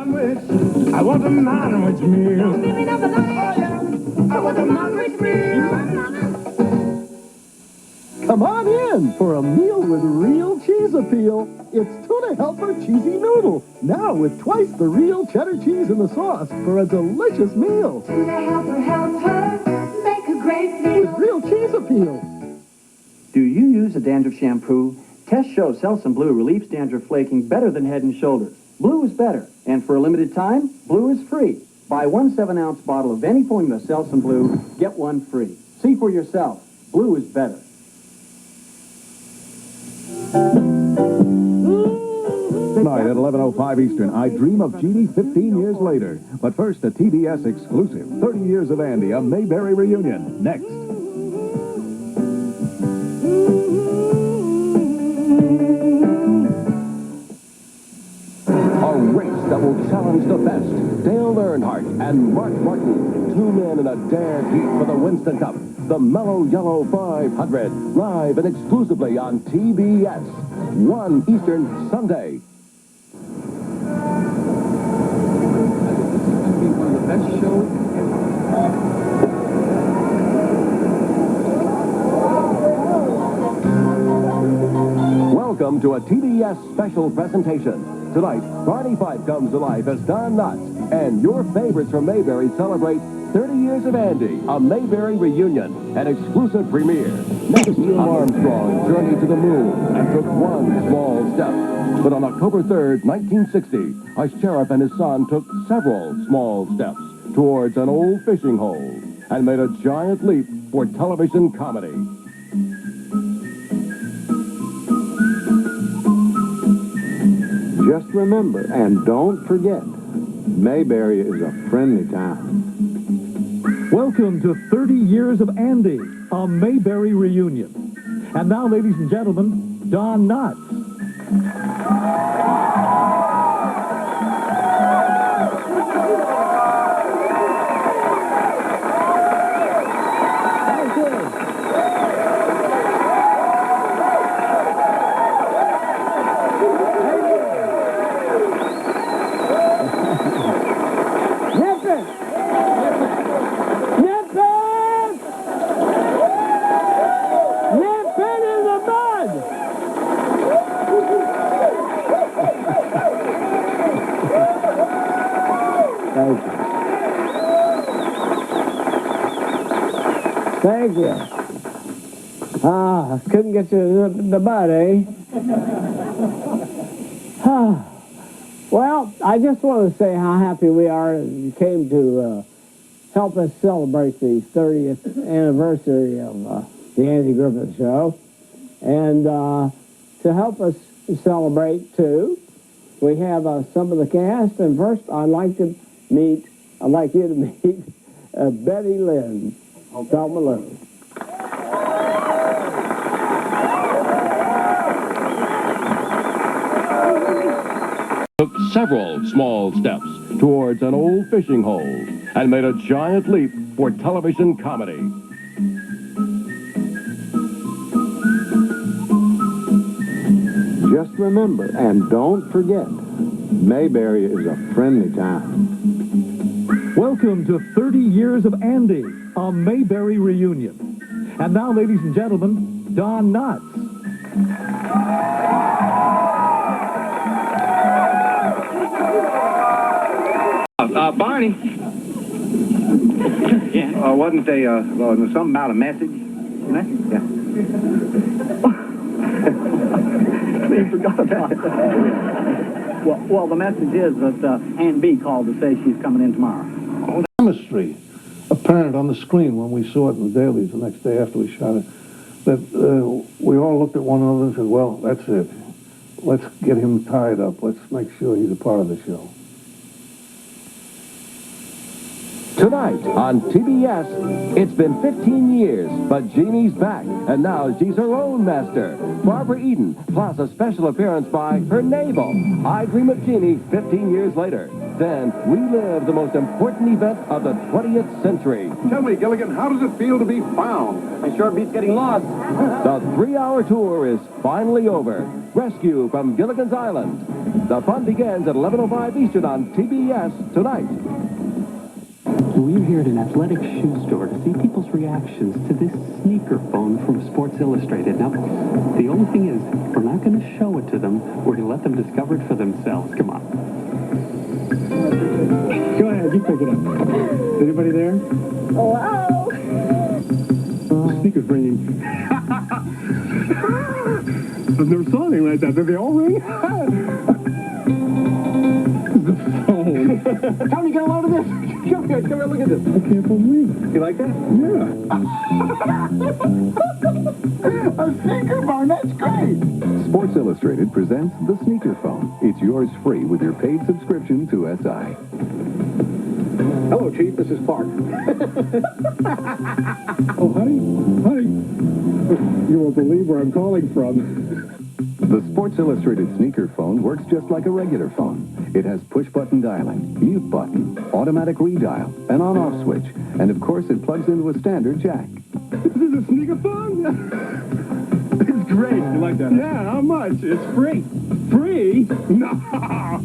I want a Manwich meal. Oh, yeah. I want a Manwich meal. Come on in for a meal with real cheese appeal. It's Tuna Helper Cheesy Noodle, now with twice the real cheddar cheese in the sauce for a delicious meal. Tuna Helper helps her make a great meal. With real cheese appeal. Do you use a dandruff shampoo? Tests show Selsun Blue relieves dandruff flaking better than Head & Shoulders. Blue is better, and for a limited time, Blue is free. Buy one 7-ounce bottle of any formula Selsun Blue, get one free. See for yourself. Blue is better. Tonight at 11:05 Eastern, I Dream of Jeannie 15 years later. But first, a TBS exclusive, 30 Years of Andy, a Mayberry Reunion, next. A race that will challenge the best. Dale Earnhardt and Mark Martin, two men in a dared heat for the Winston Cup. The Mello Yello 500, live and exclusively on TBS. 1 Eastern Sunday. It's going to be one of the best shows ever. Welcome to a TBS Special Presentation. Tonight, Barney Fife comes to life as Don Knotts, and your favorites from Mayberry celebrate 30 Years of Andy, a Mayberry Reunion, an exclusive premiere. Next, Neil Armstrong journeyed to the moon and took one small step. But on October 3rd, 1960, a sheriff and his son took several small steps towards an old fishing hole and made a giant leap for television comedy. Just remember, and don't forget, Mayberry is a friendly town. Welcome to 30 Years of Andy, a Mayberry Reunion. And now, ladies and gentlemen, Don Knotts. Thank you. Nip it! Nip it! Nip it in the mud! Thank you. Thank you. Couldn't get you the mud, eh? Well, I just want to say how happy we are that you came to help us celebrate the 30th anniversary of the Andy Griffith Show. And to help us celebrate, too, we have some of the cast. And first, I'd like you to meet Betty Lynn, Thelma Lou. Took several small steps towards an old fishing hole and made a giant leap for television comedy. Just remember, and don't forget, Mayberry is a friendly town. Welcome to 30 Years of Andy, a Mayberry Reunion. And now, ladies and gentlemen, Don Knotts. Barney. Yeah. Wasn't they, something about a message? Yeah. You forgot about that. Well, the message is that Aunt B called to say she's coming in tomorrow. Chemistry apparent on the screen when we saw it in the dailies the next day after we shot it, that we all looked at one another and said, well, that's it. Let's get him tied up. Let's make sure he's a part of the show. Tonight on TBS, it's been 15 years, but Jeannie's back, and now she's her own master. Barbara Eden, plus a special appearance by her navel. I Dream of Jeannie 15 years later. Then, relive the most important event of the 20th century. Tell me, Gilligan, how does it feel to be found? It sure beats getting lost. The 3-hour tour is finally over. Rescue from Gilligan's Island. The fun begins at 11:05 Eastern on TBS tonight. We're here at an athletic shoe store to see people's reactions to this sneaker phone from Sports Illustrated. Now, the only thing is, we're not going to show it to them. We're going to let them discover it for themselves. Come on. Go ahead, you pick it up. Anybody there? Hello? The sneaker's ringing. I've never saw anything like that. Did they all ring? The phone. Tony, get a load of this. Come here, look at this. I can't believe it. You like that? Yeah. A sneaker phone, that's great. Sports Illustrated presents the Sneaker Phone. It's yours free with your paid subscription to SI. Hello, Chief. This is Clark. Oh, honey, you won't believe where I'm calling from. The Sports Illustrated Sneaker Phone works just like a regular phone. It has push-button dialing, mute button, automatic redial, an on-off switch, and of course it plugs into a standard jack. This is a sneaker phone? It's great. You like that? Yeah, how much? It's free. Free? No.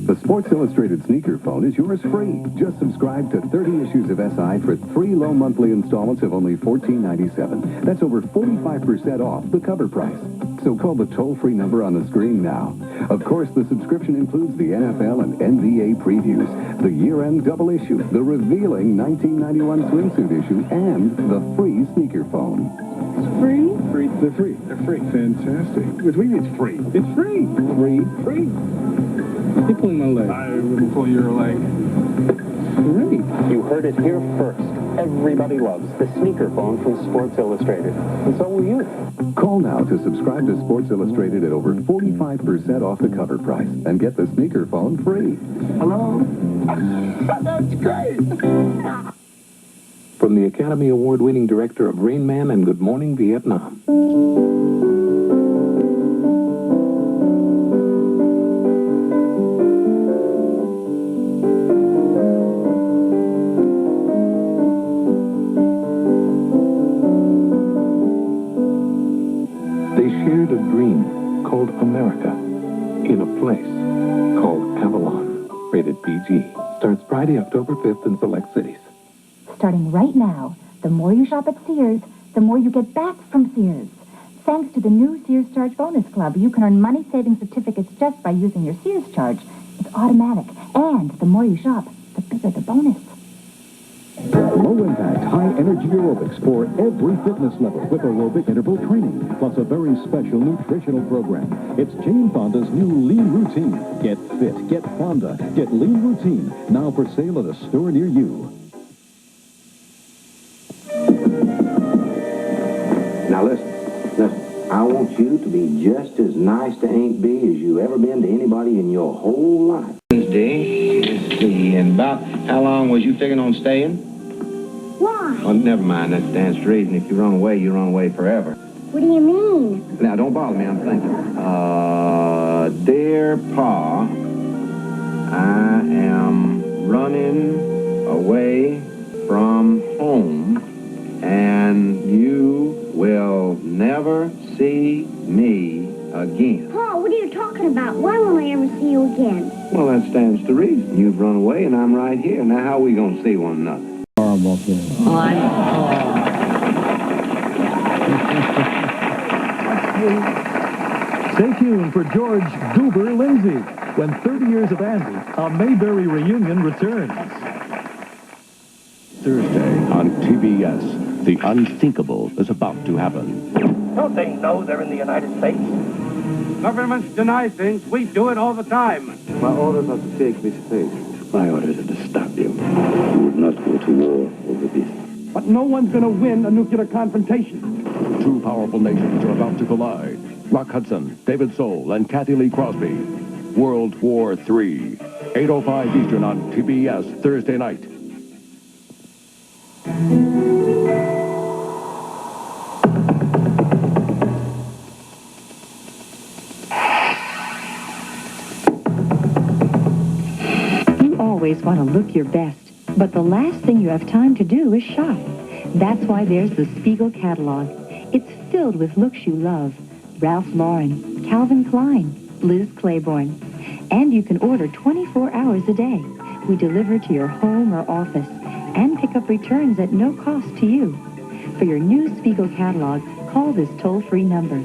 The Sports Illustrated Sneaker Phone is yours free. Just subscribe to 30 issues of SI for 3 low monthly installments of only $14.97. That's over 45% off the cover price. So call the toll-free number on the screen now. Of course, the subscription includes the NFL and NBA previews, the year-end double issue, the revealing 1991 swimsuit issue, and the free sneaker phone. It's free? Free. They're free. They're free. Fantastic. What do you mean it's free? It's free. Free. You're pulling my leg. I will pull your leg. Great. You heard it here first. Everybody loves the sneaker phone from Sports Illustrated. And so will you. Call now to subscribe to Sports Illustrated at over 45% off the cover price and get the sneaker phone free. Hello? That's great. From the Academy Award-winning director of Rain Man and Good Morning Vietnam. They shared a dream called America in a place called Avalon. Rated PG. Starts Friday, October 5th in select cities. Starting right now, the more you shop at Sears, the more you get back from Sears. Thanks to the new Sears Charge Bonus Club, you can earn money-saving certificates just by using your Sears Charge. It's automatic, and the more you shop, the bigger the bonus. Low-impact, high-energy aerobics for every fitness level with aerobic interval training, plus a very special nutritional program. It's Jane Fonda's new Lean Routine. Get fit, get Fonda, get Lean Routine, now for sale at a store near you. Now listen. I want you to be just as nice to Aunt B as you ever been to anybody in your whole life. Wednesday. Let's see. And about how long was you figuring on staying? Why? Well, never mind. That stands to reason. If you run away forever. What do you mean? Now, don't bother me. I'm thinking. Dear Pa, I am running away from home, and you will never see me again. Paul, what are you talking about? Why won't I ever see you again? Well, that stands to reason. You've run away, and I'm right here. Now, how are we going to see one another? Horrible thing. Stay tuned for George Goober Lindsay when 30 Years of Andy, a Mayberry Reunion returns. Thursday on TBS, the unthinkable is about to happen. Don't they know they're in the United States? Governments deny things. We do it all the time. My orders are to take this place. My orders are to stop you. You would not go to war over this. But no one's going to win a nuclear confrontation. Two powerful nations are about to collide. Rock Hudson, David Soul, and Kathy Lee Crosby. World War III. 8:05 Eastern on TBS Thursday night. always want to look your best, but the last thing you have time to do is shop. That's why there's the Spiegel catalog. It's filled with looks you love. Ralph Lauren, Calvin Klein, Liz Claiborne. And you can order 24 hours a day. We deliver to your home or office and pick up returns at no cost to you. For your new Spiegel catalog, call this toll-free number.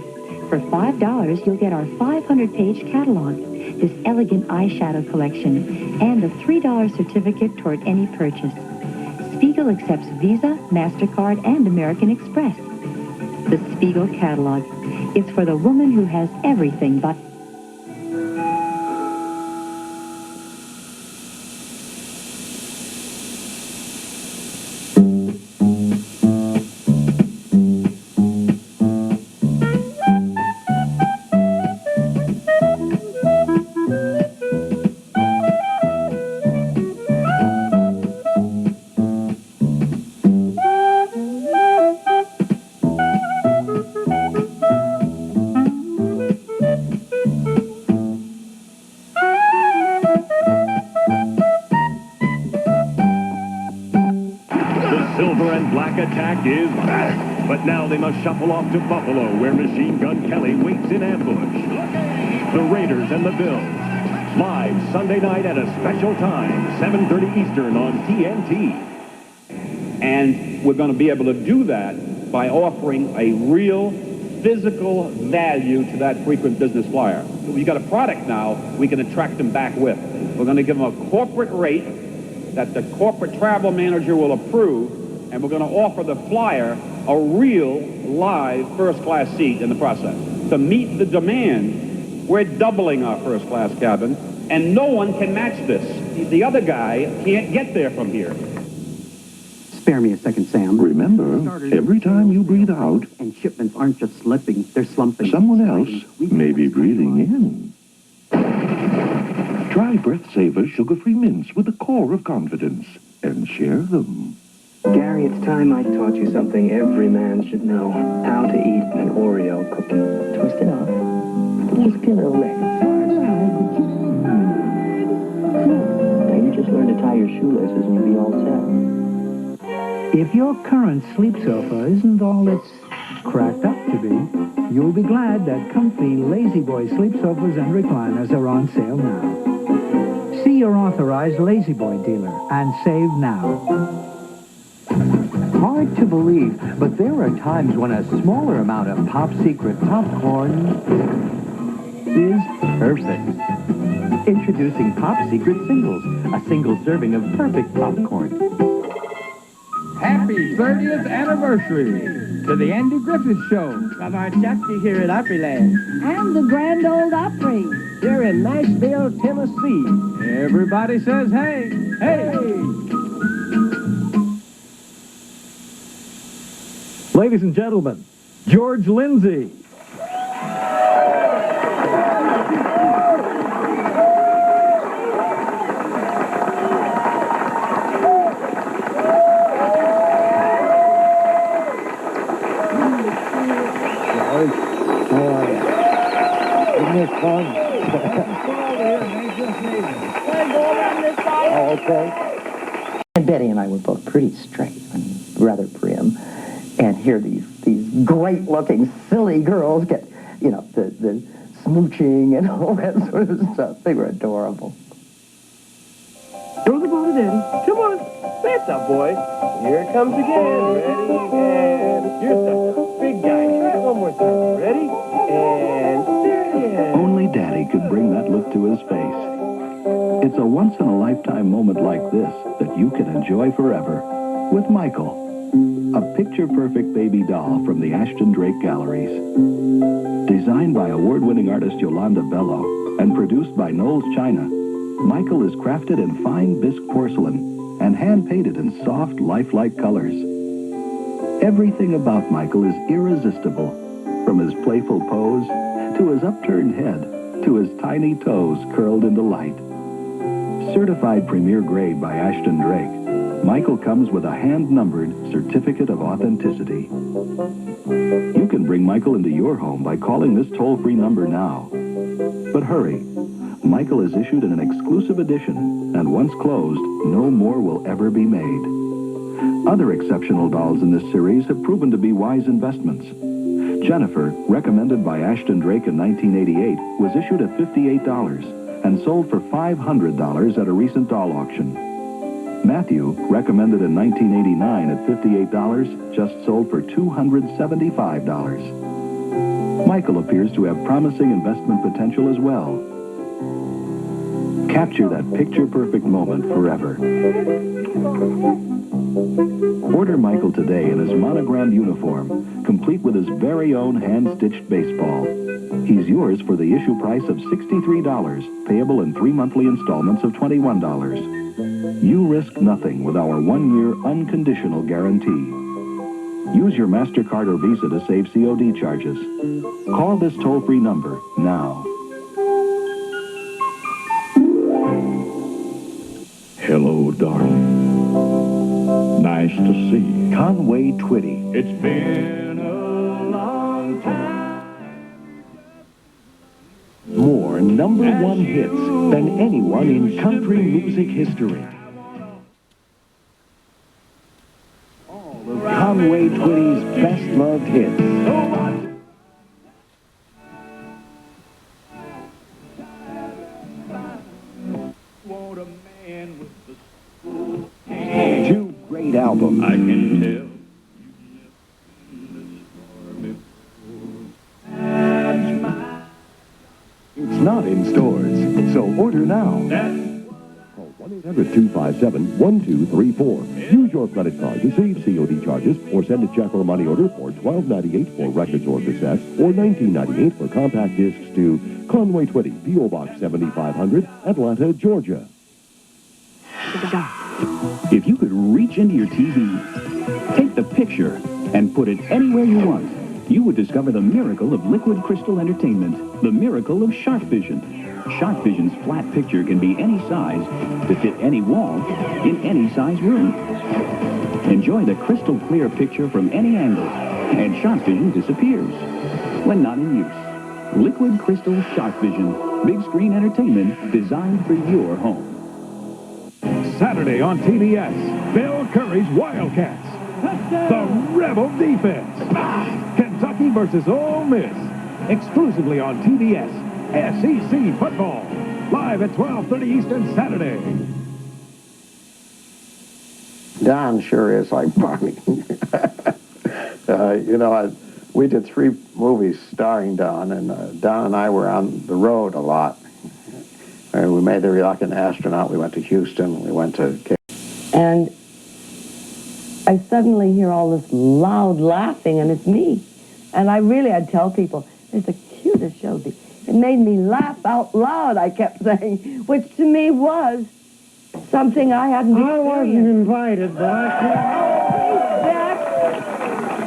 For $5, you'll get our 500-page catalog, this elegant eyeshadow collection, and a $3 certificate toward any purchase. Spiegel accepts Visa, MasterCard, and American Express. The Spiegel catalog. It's for the woman who has everything but... Attack is back, but now they must shuffle off to Buffalo, where Machine Gun Kelly waits in ambush. The Raiders and the Bills, live Sunday night at a special time, 7:30 Eastern on TNT. And we're going to be able to do that by offering a real physical value to that frequent business flyer. We've got a product now we can attract them back with. We're going to give them a corporate rate that the corporate travel manager will approve, and we're going to offer the flyer a real, live, first-class seat in the process. To meet the demand, we're doubling our first-class cabin, and no one can match this. The other guy can't get there from here. Spare me a second, Sam. Remember, every time you breathe out, And shipments aren't just slipping, they're slumping. someone else may be breathing in. Try Breath Saver sugar-free mints with the core of confidence and share them. Gary, it's time I taught you something every man should know. How to eat an Oreo cookie. Twist it off. Just get a little lick. Now you just learn to tie your shoelaces and you'll be all set. If your current sleep sofa isn't all it's cracked up to be, you'll be glad that comfy Lazy Boy sleep sofas and recliners are on sale now. See your authorized Lazy Boy dealer and save now. Hard to believe, but there are times when a smaller amount of Pop Secret popcorn is perfect. Introducing Pop Secret Singles, a single serving of perfect popcorn. Happy 30th anniversary to the Andy Griffith Show. From our Shakti here at Opryland. And the Grand Ole Opry. Here in Nashville, Tennessee. Everybody says, hey, hey. Ladies and gentlemen, George Lindsay. Isn't this fun? Oh, okay. And Betty and I were both pretty straight, I mean, rather prim. And here these great-looking, silly girls get, you know, the smooching and all that sort of stuff. They were adorable. Throw the ball to Daddy. Come on. That's a boy. Here it comes again. Ready? And here's the big guy. Try it one more time. Ready? And there it is. Only Daddy could bring that look to his face. It's a once-in-a-lifetime moment like this that you can enjoy forever with Michael, a picture-perfect baby doll from the Ashton Drake Galleries. Designed by award-winning artist Yolanda Bello and produced by Knowles China, Michael is crafted in fine bisque porcelain and hand-painted in soft, lifelike colors. Everything about Michael is irresistible, from his playful pose to his upturned head to his tiny toes curled into light. Certified premier grade by Ashton Drake, Michael comes with a hand-numbered certificate of authenticity. You can bring Michael into your home by calling this toll-free number now. But hurry, Michael is issued in an exclusive edition, and once closed, no more will ever be made. Other exceptional dolls in this series have proven to be wise investments. Jennifer, recommended by Ashton Drake in 1988, was issued at $58 and sold for $500 at a recent doll auction. Matthew, recommended in 1989 at $58, just sold for $275. Michael appears to have promising investment potential as well. Capture that picture-perfect moment forever. Order Michael today in his monogrammed uniform, complete with his very own hand-stitched baseball. He's yours for the issue price of $63, payable in 3 monthly installments of $21. You risk nothing with our 1-year unconditional guarantee. Use your MasterCard or Visa to save COD charges. Call this toll-free number now. Hello, darling. Nice to see you. Conway Twitty. It's been a long time. More #1 hits than anyone in country music history. All of Conway Twitty's best-loved hits. Two great albums. I can tell. It's not in stores, so order now. Call 1-800-257-1234. Use your credit card to save COD charges or send a check or money order for $12.98 for records or cassettes or $19.98 for compact discs to Conway Twitty, P.O. Box 7500, Atlanta, Georgia. If you could reach into your TV, take the picture, and put it anywhere you want, you would discover the miracle of liquid crystal entertainment, the miracle of Sharp Vision. Sharp Vision's flat picture can be any size to fit any wall in any size room. Enjoy the crystal clear picture from any angle, and Sharp Vision disappears when not in use. Liquid Crystal Sharp Vision, big screen entertainment designed for your home. Saturday on TBS, Bill Curry's Wildcats. The Rebel Defense. Kentucky versus Ole Miss. Exclusively on TBS. SEC Football. Live at 12:30 Eastern Saturday. Don sure is like Barney. We did 3 movies starring Don, and Don and I were on the road a lot. We made The Reluctant Astronaut. We went to Houston. We went to... And I suddenly hear all this loud laughing, and it's me. And I'd tell people, it's the cutest show. It made me laugh out loud, I kept saying, which to me was something I hadn't experienced. I wasn't invited, but I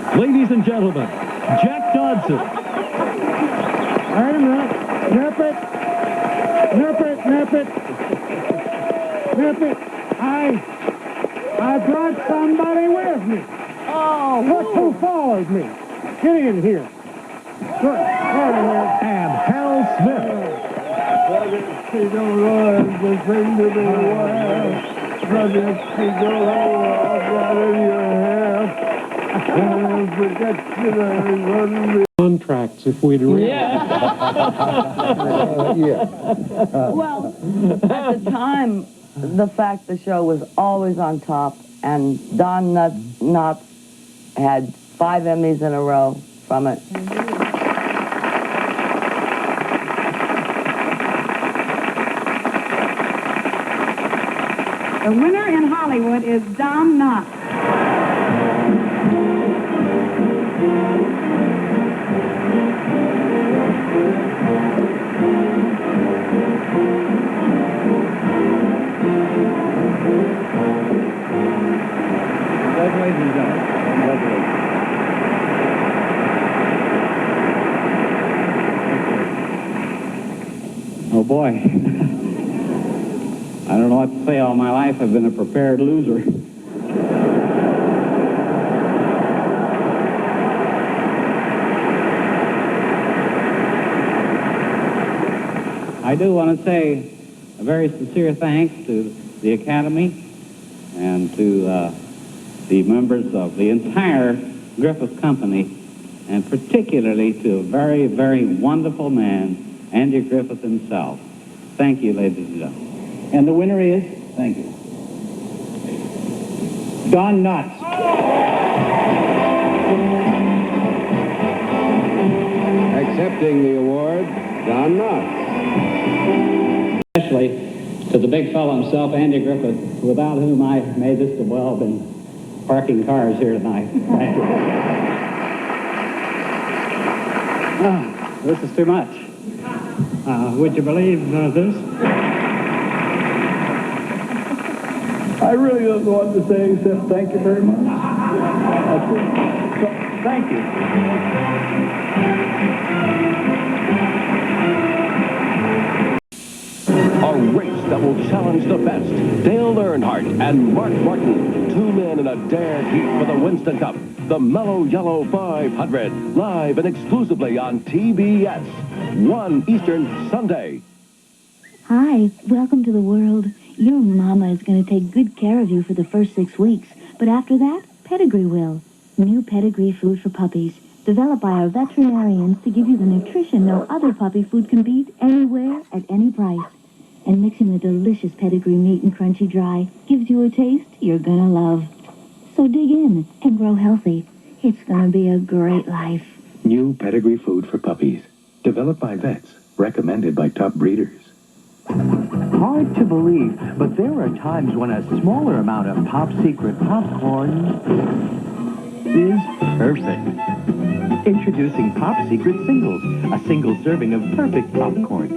can't. Ladies and gentlemen, Jack Dodson. Wait a minute. Nip it. Nip it, nip it. Nip it. I brought somebody with me. Oh, look who followed me. Get in here. Look, and Hal Smith. Contracts if we'd read. Well, at the time, the fact the show was always on top, and Don Knotts had 5 Emmys in a row from it. The winner in Hollywood is Don Knotts. Congratulations, Don. Congratulations. Oh, boy. I don't know what to say. All my life I've been a prepared loser. I do want to say a very sincere thanks to the Academy and to the members of the entire Griffith Company, and particularly to a very, very wonderful man, Andy Griffith himself. Thank you, ladies and gentlemen. And the winner is, thank you, Don Knotts. Accepting the award, Don Knotts. Especially to the big fellow himself, Andy Griffith, without whom I may just have well been parking cars here tonight. Thank you. This is too much. Would you believe this? I really don't know what to say except thank you very much. That's it. So, thank you. A race that will challenge the best. Dale Earnhardt and Mark Martin, two men in a dared heat for the Winston Cup. The Mello Yello 500, live and exclusively on TBS. 1 Eastern Sunday. Hi, welcome to the world. Your mama is going to take good care of you for the first 6 weeks, but after that, Pedigree will. New Pedigree food for puppies, developed by our veterinarians to give you the nutrition no other puppy food can beat anywhere at any price. And mixing the delicious Pedigree meat and crunchy dry gives you a taste you're gonna love. So dig in and grow healthy. It's gonna be a great life. New Pedigree food for puppies. Developed by vets. Recommended by top breeders. Hard to believe, but there are times when a smaller amount of Pop Secret popcorn is perfect. Introducing Pop Secret Singles, a single serving of perfect popcorn.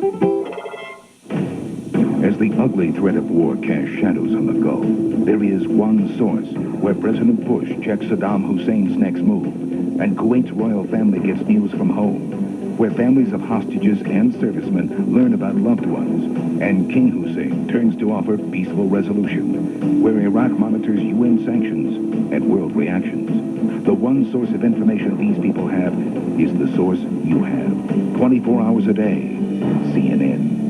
As the ugly threat of war casts shadows on the go, there is one source where President Bush checks Saddam Hussein's next move, and Kuwait's royal family gets news from home, where families of hostages and servicemen learn about loved ones, and King Hussein turns to offer peaceful resolution, where Iraq monitors UN sanctions and world reactions. The one source of information these people have is the source you have. 24 hours a day, CNN.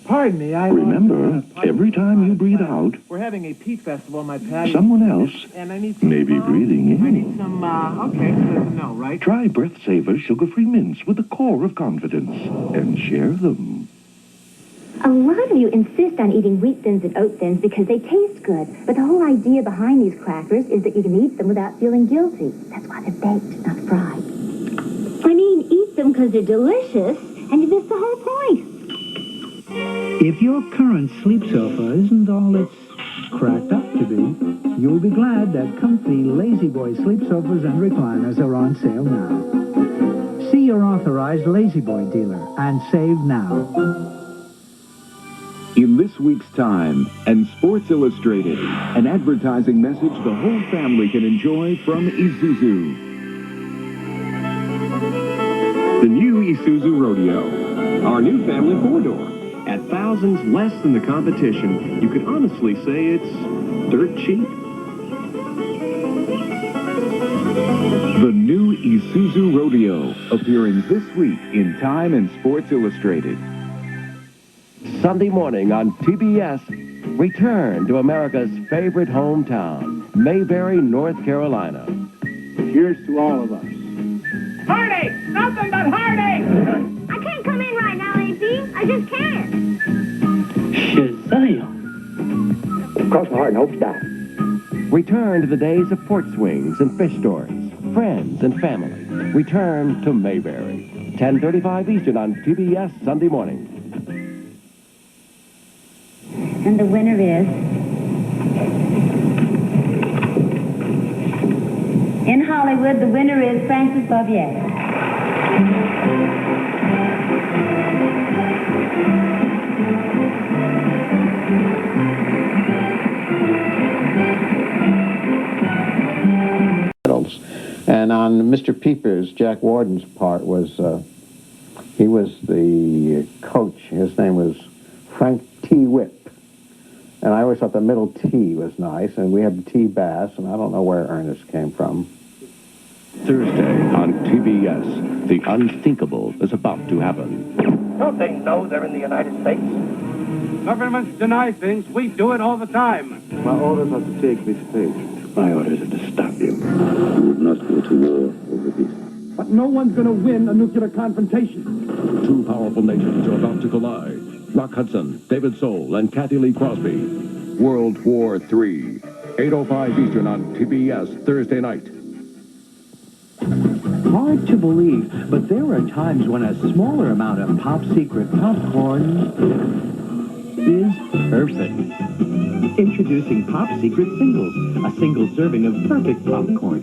Pardon me, Remember, every time you breathe out, we're having a peat festival on my patio. someone else And I need some, may be breathing in. I need some, okay, so that's a no, right? Try Breath Saver sugar-free mints with the core of confidence and share them. A lot of you insist on eating wheat thins and oat thins because they taste good. But the whole idea behind these crackers is that you can eat them without feeling guilty. That's why they're baked, not fried. I mean, eat them because they're delicious, and you miss the whole point. If your current sleep sofa isn't all it's cracked up to be, you'll be glad that comfy Lazy Boy sleep sofas and recliners are on sale now. See your authorized Lazy Boy dealer and save now. In this week's Time and Sports Illustrated, an advertising message the whole family can enjoy from Isuzu. The new Isuzu Rodeo, our new family four-door. At thousands less than the competition, you could honestly say it's dirt cheap. The new Isuzu Rodeo, appearing this week in Time and Sports Illustrated. Sunday morning on TBS, return to America's favorite hometown, Mayberry, North Carolina. Here's to all of us. Heartache! Nothing but heartache! I can't come in right now, AP. I just can't. Shazam! Cross my heart and hope die. Return to the days of pork swings and fish stores, friends and family. Return to Mayberry. 10:35 Eastern on TBS Sunday morning. And the winner is... In Hollywood, the winner is Francis Bobbier. And on Mr. Peepers, Jack Warden's part was, he was the coach. His name was Frank T. Whip. And I always thought the middle T was nice, and we had the T bass, and I don't know where Ernest came from. Thursday on TBS, the unthinkable is about to happen. Don't they know they're in the United States? Governments deny things. We do it all the time. My orders are to take this stage. My orders are to stop you. You would not go to war over this. But no one's going to win a nuclear confrontation. Two powerful nations are about to collide. Rock Hudson, David Soul, and Kathy Lee Crosby. World War III. 8:05 Eastern on TBS Thursday night. Hard to believe, but there are times when a smaller amount of Pop Secret popcorn is perfect. Introducing Pop Secret Singles, a single serving of perfect popcorn.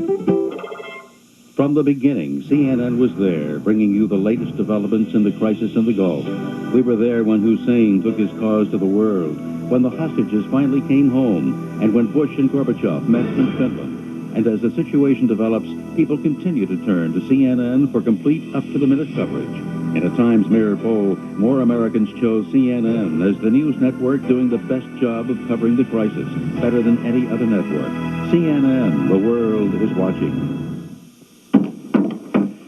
From the beginning, CNN was there, bringing you the latest developments in the crisis in the Gulf. We were there when Hussein took his cause to the world, when the hostages finally came home, and when Bush and Gorbachev met in Finland. And as the situation develops, people continue to turn to CNN for complete up-to-the-minute coverage. In a Times Mirror poll, more Americans chose CNN as the news network doing the best job of covering the crisis, better than any other network. CNN, the world is watching.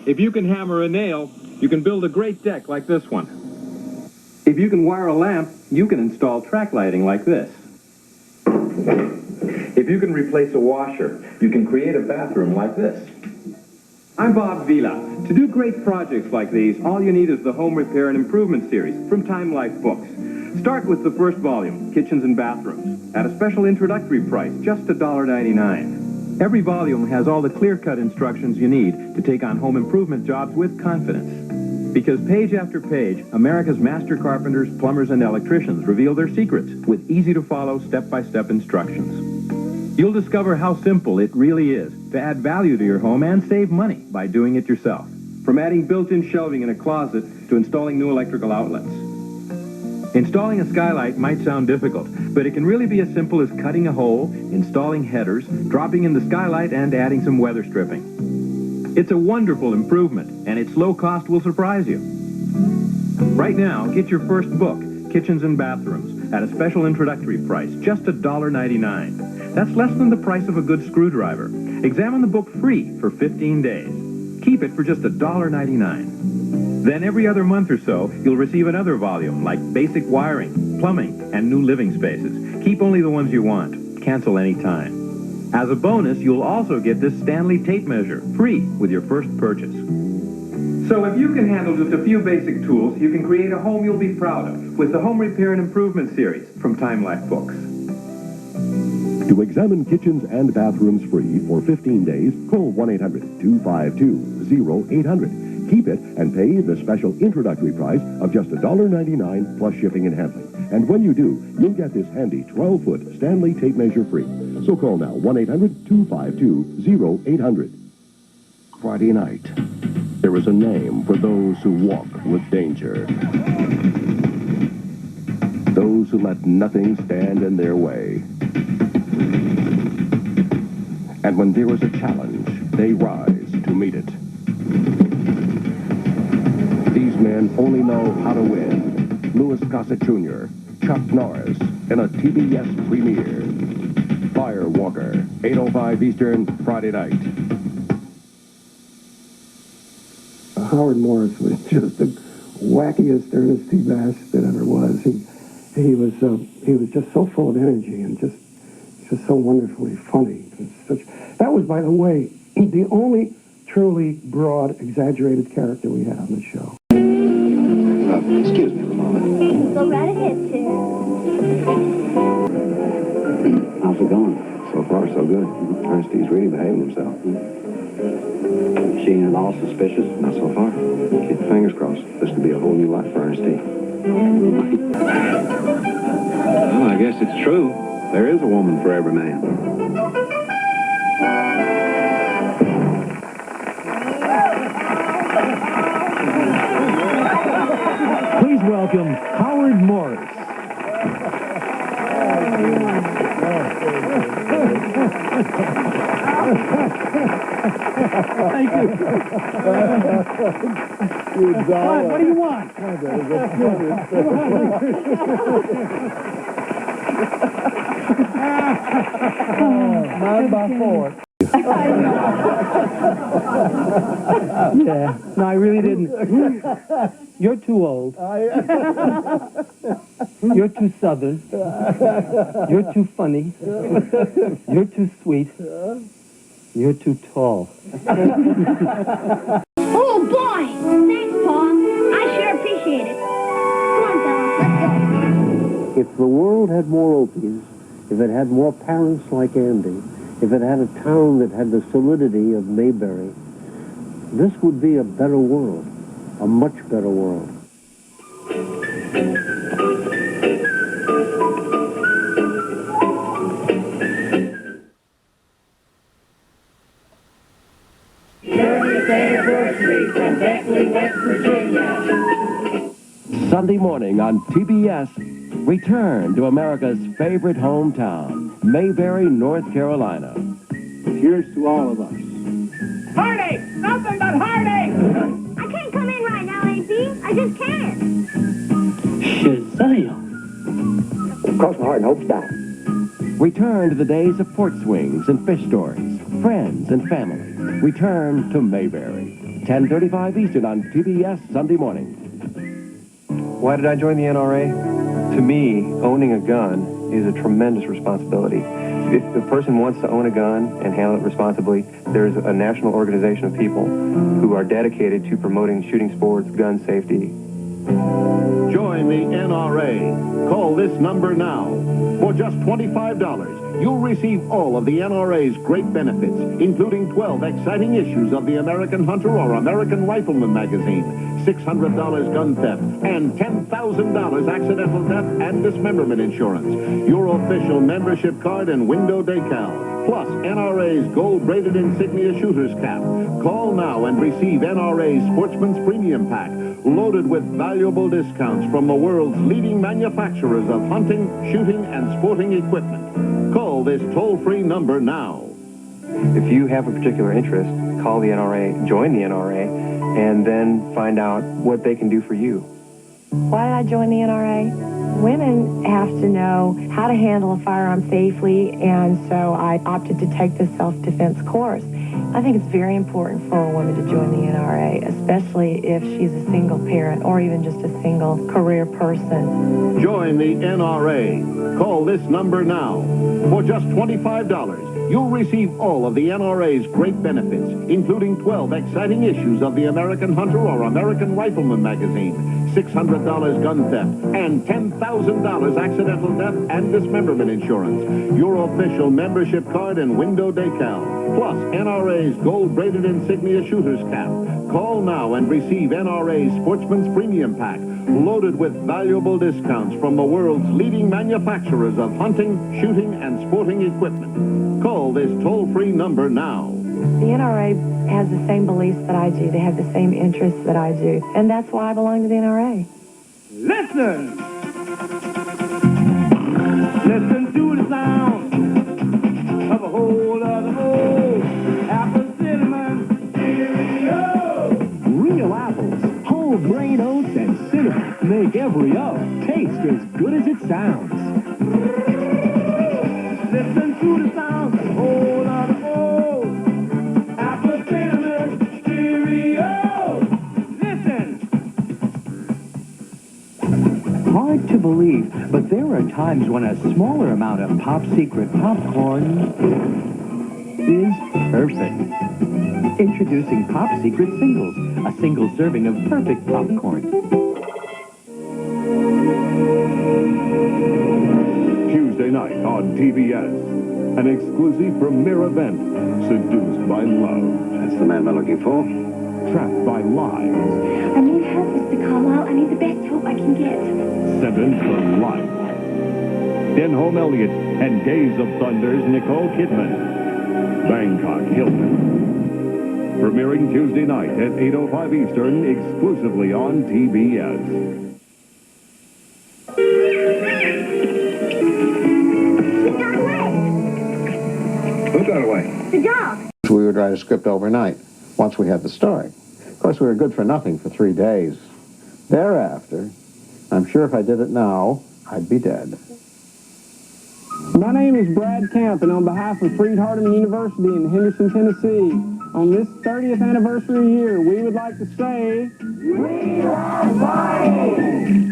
If you can hammer a nail, you can build a great deck like this one. If you can wire a lamp, you can install track lighting like this. If you can replace a washer, you can create a bathroom like this. I'm Bob Vila. To do great projects like these, all you need is the Home Repair and Improvement Series from Time Life Books. Start with the first volume, Kitchens and Bathrooms, at a special introductory price, just $1.99. Every volume has all the clear-cut instructions you need to take on home improvement jobs with confidence. Because page after page, America's master carpenters, plumbers, and electricians reveal their secrets with easy-to-follow, step-by-step instructions. You'll discover how simple it really is to add value to your home and save money by doing it yourself. From adding built-in shelving in a closet to installing new electrical outlets. Installing a skylight might sound difficult, but it can really be as simple as cutting a hole, installing headers, dropping in the skylight, and adding some weather stripping. It's a wonderful improvement, and its low cost will surprise you. Right now, get your first book, Kitchens and Bathrooms, at a special introductory price, just $1.99. That's less than the price of a good screwdriver. Examine the book free for 15 days. Keep it for just $1.99. Then every other month or so, you'll receive another volume, like basic wiring, plumbing, and new living spaces. Keep only the ones you want. Cancel any time. As a bonus, you'll also get this Stanley tape measure, free with your first purchase. So if you can handle just a few basic tools, you can create a home you'll be proud of with the Home Repair and Improvement Series from Time Life Books. To examine kitchens and bathrooms free for 15 days, call 1-800-252-0800. Keep it and pay the special introductory price of just $1.99 plus shipping and handling. And when you do, you'll get this handy 12-foot Stanley tape measure free. So call now, 1-800-252-0800. Friday night. There is a name for those who walk with danger. Those who let nothing stand in their way. And when there is a challenge, they rise to meet it. These men only know how to win. Louis Gossett Jr., Chuck Norris, in a TBS premiere. Fire Walker, 8:05 Eastern, Friday night. Howard Morris was just the wackiest Ernest T. Bass that ever was. He was just so full of energy and just so wonderfully funny. That was, by the way, the only truly broad, exaggerated character we had on the show. Excuse me for a moment. Go right ahead, Sid. How's it going? So far, so good. Ernesty's really behaving himself. She ain't at all suspicious? Not so far. Keep your fingers crossed. This could be a whole new life for Ernesty. Well, I guess it's true. There is a woman for every man. Please welcome Howard Morris. Thank you. What do you want? Not by four. Yeah, no, I really didn't. You're too old. You're too southern. You're too funny. You're too sweet. You're too tall. Oh, boy! Thanks, Paul. I sure appreciate it. Come on, fellas, let's go. If the world had more Okies, if it had more parents like Andy, if it had a town that had the solidity of Mayberry, this would be a better world, a much better world. Sunday morning on TBS, return to America's favorite hometown, Mayberry, North Carolina. Here's to all of us. Heartache! Nothing but heartache! I can't come in right now, AP. I just can't. Shazam! Cross my heart and hope die. Return to the days of port swings and fish stories, friends and family. Return to Mayberry. 10:35 Eastern on TBS Sunday morning. Why did I join the NRA? To me, owning a gun is a tremendous responsibility. If the person wants to own a gun and handle it responsibly, there's a national organization of people who are dedicated to promoting shooting sports, gun safety. Join the NRA. Call this number now. For just $25, you'll receive all of the NRA's great benefits, including 12 exciting issues of the American Hunter or American Rifleman magazine, $600 gun theft, and $10,000 accidental death and dismemberment insurance, your official membership card and window decal, plus NRA's gold-rated insignia shooter's cap. Call now and receive NRA's Sportsman's Premium Pack, loaded with valuable discounts from the world's leading manufacturers of hunting, shooting, and sporting equipment. Call this toll-free number now. If you have a particular interest, call the NRA, join the NRA, and then find out what they can do for you. Why did I join the NRA? Women have to know how to handle a firearm safely, and so I opted to take the self-defense course. I think it's very important for a woman to join the NRA, especially if she's a single parent or even just a single career person. Join the NRA. Call this number now. For just $25, you'll receive all of the NRA's great benefits, including 12 exciting issues of the American Hunter or American Rifleman magazine, $600 gun theft, and $10,000 accidental death and dismemberment insurance, your official membership card and window decal, plus NRA's gold-rated insignia shooter's cap. Call now and receive NRA's Sportsman's Premium Pack, loaded with valuable discounts from the world's leading manufacturers of hunting, shooting, and sporting equipment. Call this toll-free number now. The NRA has the same beliefs that I do. They have the same interests that I do. And that's why I belong to the NRA. Listen! Listen to the sound of a whole other hole. Apple cinnamon, Cheerio! Real apples, whole grain oats, and cinnamon make every O taste as good as it sounds. Listen to the sound of a whole other hole. Apple cinnamon, Cheerio! Listen! Hard to believe, but there are times when a smaller amount of Pop Secret popcorn is perfect. Introducing Pop Secret Singles, a single serving of perfect popcorn. Tuesday night on TBS. An exclusive premiere event, Seduced by Love. That's the man we're looking for. Trapped by Lies. I need help, Mr. Carlyle. I need the best help I can get. Sentenced for life. Denholm Elliott and Days of Thunder's Nicole Kidman. Bangkok Hilton. Premiering Tuesday night at 8:05 Eastern, exclusively on TBS. Who got away? The dog. We would write a script overnight once we had the story. Of course, we were good for nothing for 3 days. Thereafter, I'm sure if I did it now, I'd be dead. My name is Brad Camp, and on behalf of Freed-Hardeman University in Henderson, Tennessee, on this 30th anniversary year, we would like to say, we love flying!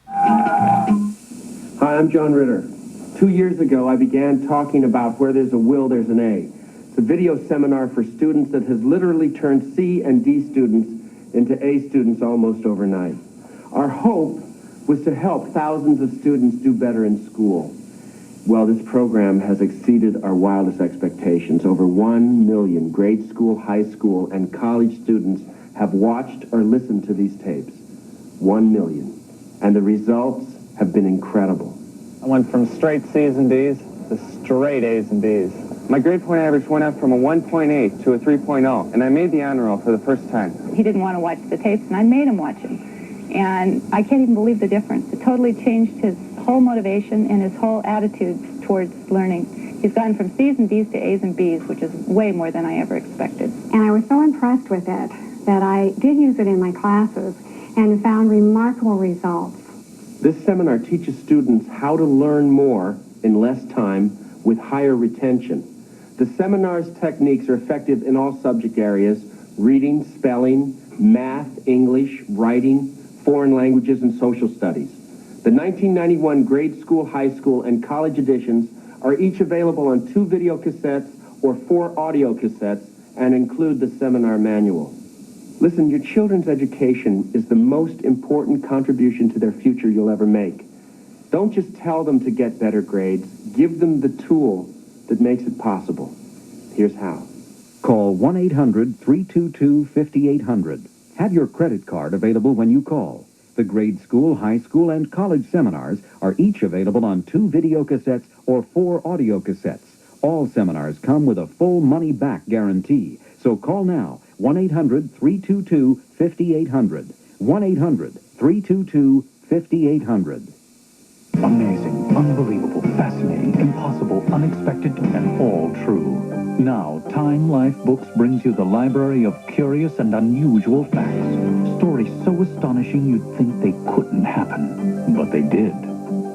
Hi, I'm John Ritter. 2 years ago, I began talking about where there's a will, there's an A. It's a video seminar for students that has literally turned C and D students into A students almost overnight. Our hope was to help thousands of students do better in school. Well, this program has exceeded our wildest expectations. Over 1 million grade school, high school, and college students have watched or listened to these tapes. 1 million. And the results have been incredible. I went from straight C's and D's to straight A's and B's. My grade point average went up from a 1.8 to a 3.0, and I made the honor roll for the first time. He didn't want to watch the tapes, and I made him watch them. And I can't even believe the difference. It totally changed his whole motivation and his whole attitude towards learning. He's gone from C's and D's to A's and B's, which is way more than I ever expected. And I was so impressed with it that I did use it in my classes and found remarkable results. This seminar teaches students how to learn more in less time with higher retention. The seminar's techniques are effective in all subject areas: reading, spelling, math, English, writing, foreign languages, and social studies. The 1991 grade school, high school, and college editions are each available on 2 video cassettes or 4 audio cassettes and include the seminar manual. Listen, your children's education is the most important contribution to their future you'll ever make. Don't just tell them to get better grades. Give them the tool that makes it possible. Here's how. Call 1-800-322-5800. Have your credit card available when you call. The grade school, high school, and college seminars are each available on 2 video cassettes or 4 audio cassettes. All seminars come with a full money-back guarantee. So call now, 1-800-322-5800. 1-800-322-5800. Amazing, unbelievable, fascinating, impossible, unexpected, and all true. Now, Time Life Books brings you the library of curious and unusual facts. Stories so astonishing you'd think they couldn't happen, but they did.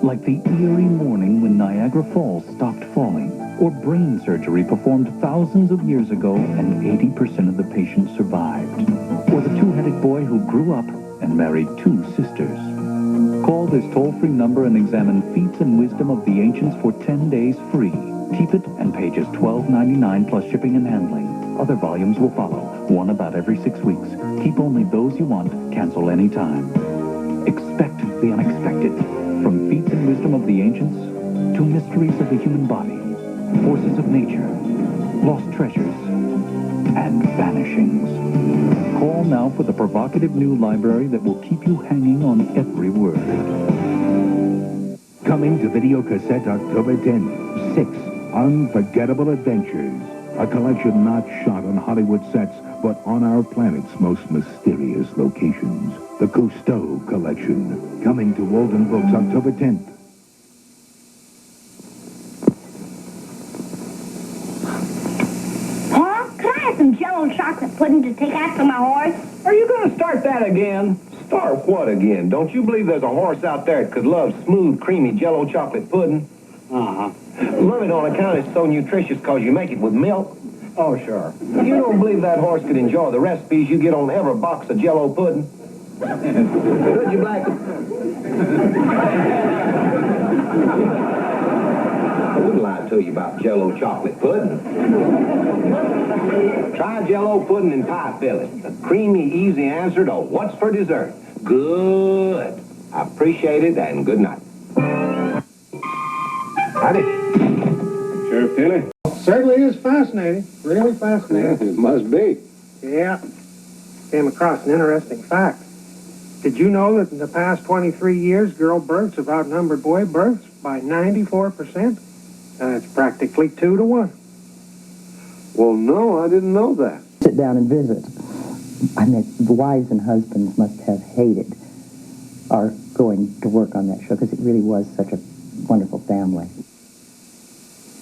Like the eerie morning when Niagara Falls stopped falling, or brain surgery performed thousands of years ago and 80% of the patients survived. Or the 2-headed boy who grew up and married 2 sisters. Call this toll-free number and examine feats and wisdom of the ancients for 10 days free. Keep it and pay just $12.99 plus shipping and handling. Other volumes will follow, one about every 6 weeks. Keep only those you want, cancel anytime. Expect the unexpected. From feats and wisdom of the ancients to mysteries of the human body, forces of nature, lost treasures, and vanishings. Call now for the provocative new library that will keep you hanging on every word. Coming to video cassette October 10th, 6 Unforgettable Adventures. A collection not shot on Hollywood sets, but on our planet's most mysterious locations. The Cousteau Collection. Coming to Walden Books October 10th. Some Jello chocolate pudding to take after my horse. Are you going to start that again? Start what again? Don't you believe there's a horse out there that could love smooth, creamy Jello chocolate pudding? Uh-huh. Love it on account it's so nutritious because you make it with milk? Oh, sure. You don't believe that horse could enjoy the recipes you get on every box of Jello pudding? Could you, Black? I wouldn't lie to you about Jello chocolate pudding. Try Jello pudding and pie filling. A creamy, easy answer to what's for dessert. Good. I appreciate it, and good night. Howdy. Sheriff Taylor? Certainly is fascinating. Really fascinating. It must be. Yeah. Came across an interesting fact. Did you know that in the past 23 years, girl births have outnumbered boy births by 94%? It's practically 2 to 1. Well, no, I didn't know that. Sit down and visit. I mean, the wives and husbands must have hated our going to work on that show because it really was such a wonderful family.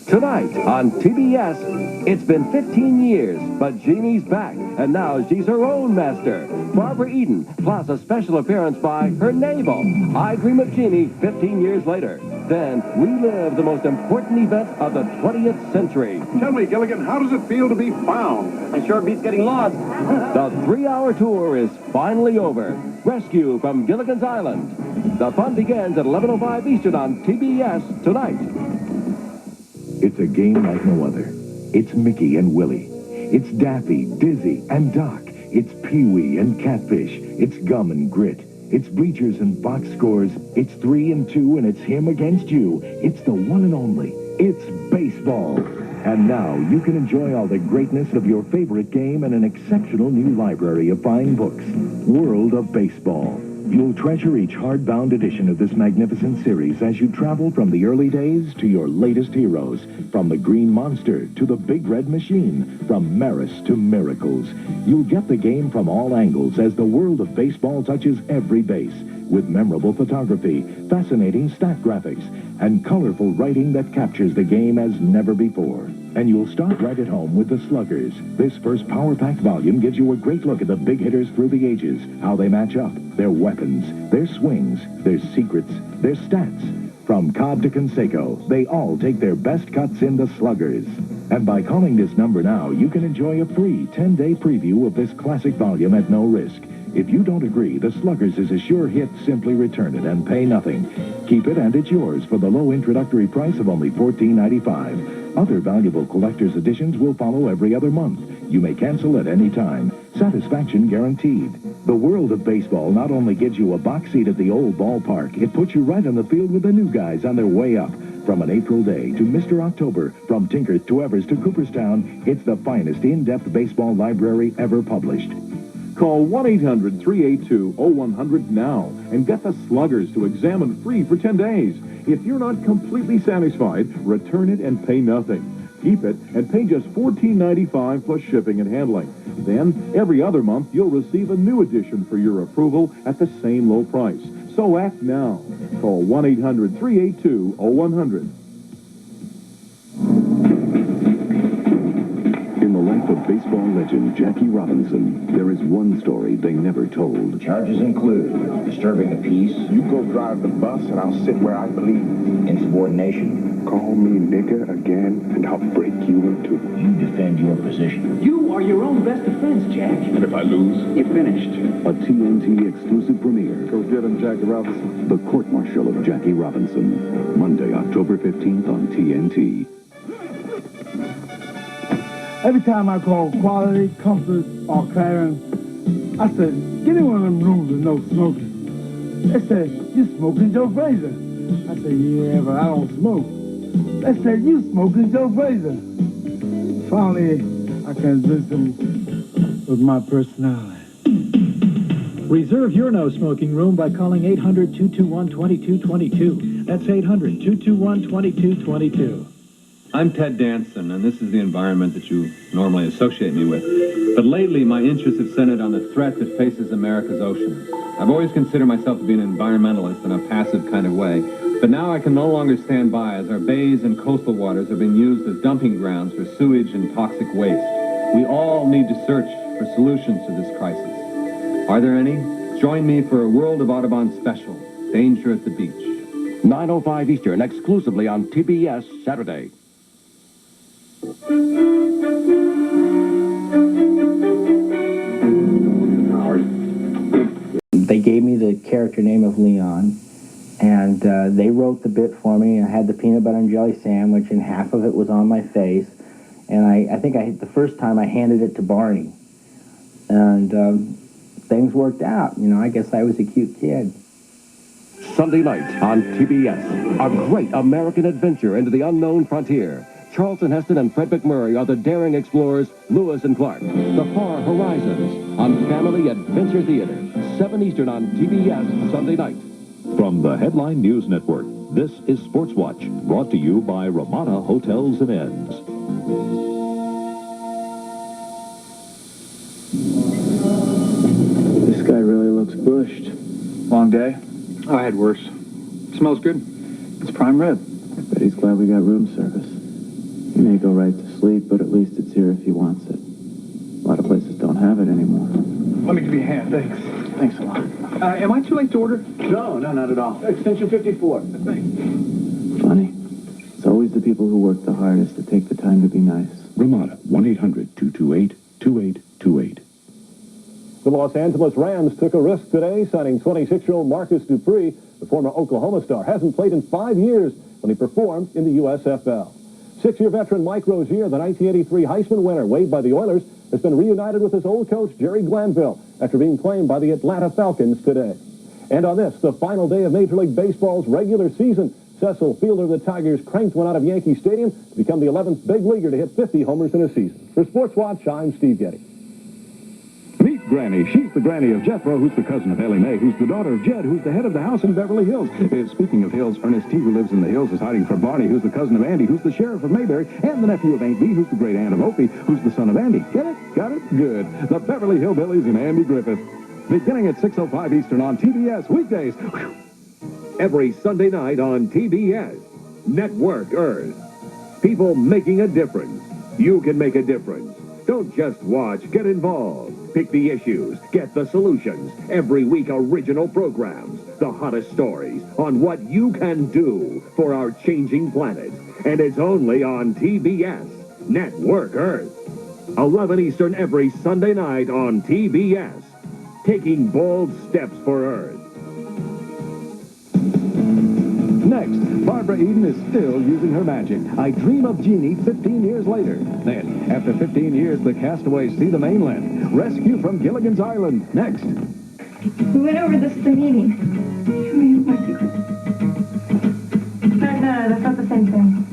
Tonight on TBS, it's been 15 years, but Jeannie's back, and now she's her own master. Barbara Eden, plus a special appearance by her neighbor. I Dream of Jeannie 15 years later. Then relive the most important event of the 20th century. Tell me, Gilligan, how does it feel to be found? It sure beats getting lost. The 3-hour tour is finally over. Rescue from Gilligan's Island. The fun begins at 11:05 Eastern on TBS tonight. It's a game like no other. It's Mickey and Willie. It's Daffy, Dizzy, and Doc. It's Pee-wee and Catfish. It's Gum and Grit. It's bleachers and box scores. It's 3 and 2, and it's him against you. It's the one and only. It's baseball. And now you can enjoy all the greatness of your favorite game and an exceptional new library of fine books. World of Baseball. You'll treasure each hardbound edition of this magnificent series as you travel from the early days to your latest heroes, from the Green Monster to the Big Red Machine, from Maris to Miracles. You'll get the game from all angles as the world of baseball touches every base, with memorable photography, fascinating stat graphics, and colorful writing that captures the game as never before. And you'll start right at home with the Sluggers. This first power-packed volume gives you a great look at the big hitters through the ages, how they match up, their weapons, their swings, their secrets, their stats. From Cobb to Canseco, they all take their best cuts in the Sluggers. And by calling this number now, you can enjoy a free 10-day preview of this classic volume at no risk. If you don't agree, the Sluggers is a sure hit. Simply return it and pay nothing. Keep it and it's yours for the low introductory price of only $14.95. Other valuable collector's editions will follow every other month. You may cancel at any time. Satisfaction guaranteed. The world of baseball not only gives you a box seat at the old ballpark, it puts you right on the field with the new guys on their way up. From an April day to Mr. October, from Tinker's to Evers to Cooperstown, it's the finest in-depth baseball library ever published. Call 1-800-382-0100 now and get the Sluggers to examine free for 10 days. If you're not completely satisfied, return it and pay nothing. Keep it and pay just $14.95 plus shipping and handling. Then, every other month, you'll receive a new edition for your approval at the same low price. So act now. Call 1-800-382-0100. In the life of baseball legend Jackie Robinson, there is one story they never told. Charges include disturbing the peace. You go drive the bus and I'll sit where I believe. Insubordination. Call me nigger again and I'll break you in two. You defend your position. You are your own best defense, Jack. And if I lose, you're finished. A TNT exclusive premiere. Go get him, Jackie Robinson. The Court Martial of Jackie Robinson. Monday, October 15th on TNT. Every time I call Quality, Comfort, or Clarence, I say, give me one of them rooms with no smoking. They say, you smoking Joe Frazier. I say, yeah, but I don't smoke. They say, you smoking Joe Frazier. Finally, I convinced them with my personality. Reserve your no-smoking room by calling 800-221-2222. That's 800-221-2222. I'm Ted Danson, and this is the environment that you normally associate me with. But lately, my interests have centered on the threat that faces America's oceans. I've always considered myself to be an environmentalist in a passive kind of way, but now I can no longer stand by as our bays and coastal waters are being used as dumping grounds for sewage and toxic waste. We all need to search for solutions to this crisis. Are there any? Join me for a World of Audubon special, Danger at the Beach. 9:05 Eastern, exclusively on TBS Saturday. They gave me the character name of Leon, and they wrote the bit for me. I had the peanut butter and jelly sandwich, and half of it was on my face. And I think the first time I handed it to Barney, and things worked out. You know, I guess I was a cute kid. Sunday night on TBS, a great American adventure into the unknown frontier. Charlton Heston and Fred McMurray are the daring explorers Lewis and Clark. The Far Horizons on Family Adventure Theater. 7 Eastern on TBS Sunday night. From the Headline News Network, this is Sports Watch, brought to you by Ramada Hotels and Inns. This guy really looks bushed. Long day? Oh, I had worse. Smells good. It's prime rib. I bet he's glad we got room service. He may go right to sleep, but at least it's here if he wants it. A lot of places don't have it anymore. Let me give you a hand. Thanks. Thanks a lot. Am I too late to order? No, not at all. Extension 54. Thanks. Funny. It's always the people who work the hardest that take the time to be nice. Ramada, 1-800-228-2828. The Los Angeles Rams took a risk today, signing 26-year-old Marcus Dupree. The former Oklahoma star hasn't played in 5 years when he performed in the USFL. 6-year veteran Mike Rozier, the 1983 Heisman winner, waived by the Oilers, has been reunited with his old coach, Jerry Glanville, after being claimed by the Atlanta Falcons today. And on this, the final day of Major League Baseball's regular season, Cecil Fielder of the Tigers cranked one out of Yankee Stadium to become the 11th big leaguer to hit 50 homers in a season. For Sports Watch, I'm Steve Getty. Meet Granny. She's the granny of Jethro, who's the cousin of Ellie Mae, who's the daughter of Jed, who's the head of the house in Beverly Hills. Speaking of hills, Ernest T., who lives in the hills, is hiding from Barney, who's the cousin of Andy, who's the sheriff of Mayberry, and the nephew of Aunt Bee, who's the great aunt of Opie, who's the son of Andy. Get it? Got it? Good. The Beverly Hillbillies and Andy Griffith. Beginning at 6:05 Eastern on TBS weekdays. Every Sunday night on TBS. Network Earth. People making a difference. You can make a difference. Don't just watch, get involved. Pick the issues, get the solutions. Every week, original programs, the hottest stories on what you can do for our changing planet. And it's only on TBS, Network Earth. 11 Eastern every Sunday night on TBS. Taking bold steps for Earth. Next, Barbara Eden is still using her magic. I Dream of Jeannie 15 years later. Then, after 15 years, the castaways see the mainland. Rescue from Gilligan's Island. Next. We went over this at the meeting. Show me my secret. No, that's not the same thing.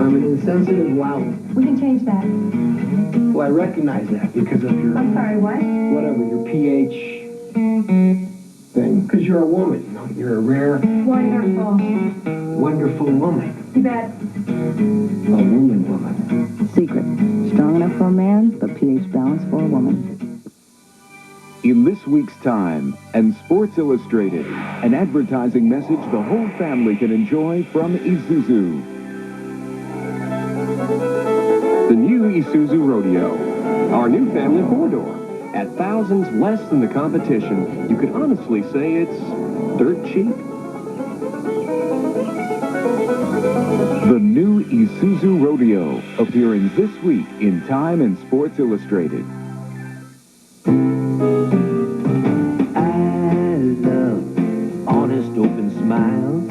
I'm an insensitive lout. We can change that. Well, I recognize that because of your... I'm sorry, what? Whatever, your pH thing. Because you're a woman. You know, you're a rare... Wonderful. Wonderful woman. You bet. A woman. Secret. Strong enough for a man, but pH balanced for a woman. In this week's Time and Sports Illustrated, an advertising message the whole family can enjoy from Isuzu. The new Isuzu Rodeo. Our new family four-door. At thousands less than the competition, you could honestly say it's dirt cheap. The new Isuzu Rodeo, appearing this week in Time and Sports Illustrated. I love honest, open smiles,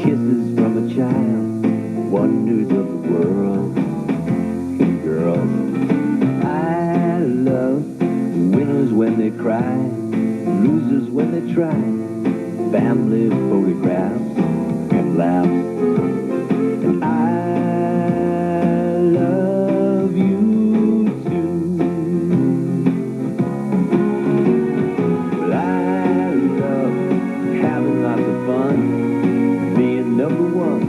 kisses from a child, wonders of the world, and girls. I love winners when they cry, losers when they try, family photographs and laughs. And I love you too. But I love having lots of fun, being number one,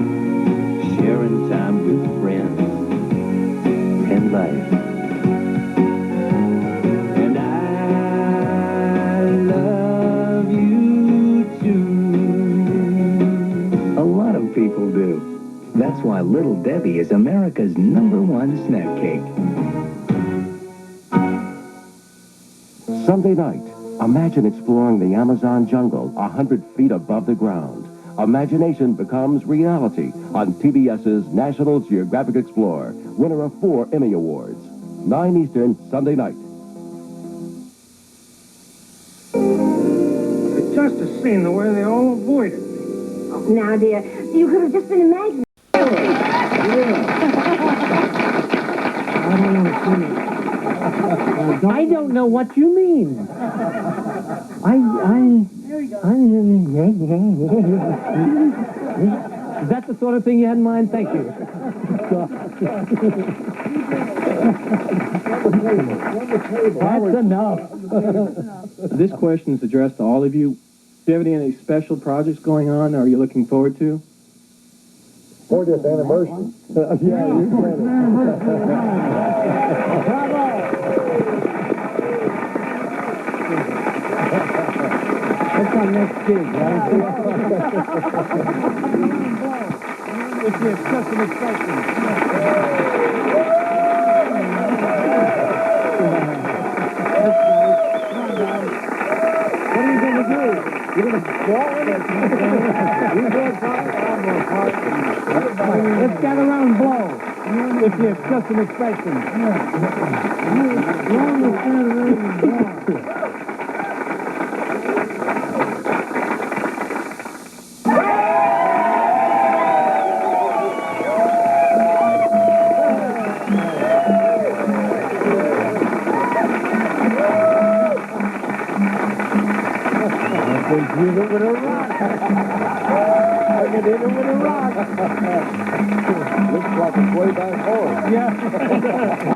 sharing time with friends and life. And I love you too. A lot of people do. That's why Little Debbie is America's #1 snack cake. Sunday night, imagine exploring the Amazon jungle 100 feet above the ground. Imagination becomes reality on TBS's National Geographic Explorer, winner of 4 Emmy Awards. 9 Eastern, Sunday night. It's just a scene the way they all avoided me. Oh, now, dear, you could have just been imagining. I don't know what you mean. Is that the sort of thing you had in mind? Thank you. That's enough. This question is addressed to all of you. Do you have any special projects going on, or are you looking forward to? 40th anniversary. Yeah, you said What's our next gig, right? It's the excessive excitement. What are you going to do? You're going to ball it? You go park, I'll go park. Let's gather around and blow. It's the excessive excitement. Hit it with a rock. I can hit it with a rock. Looks like it's way back home. Yeah.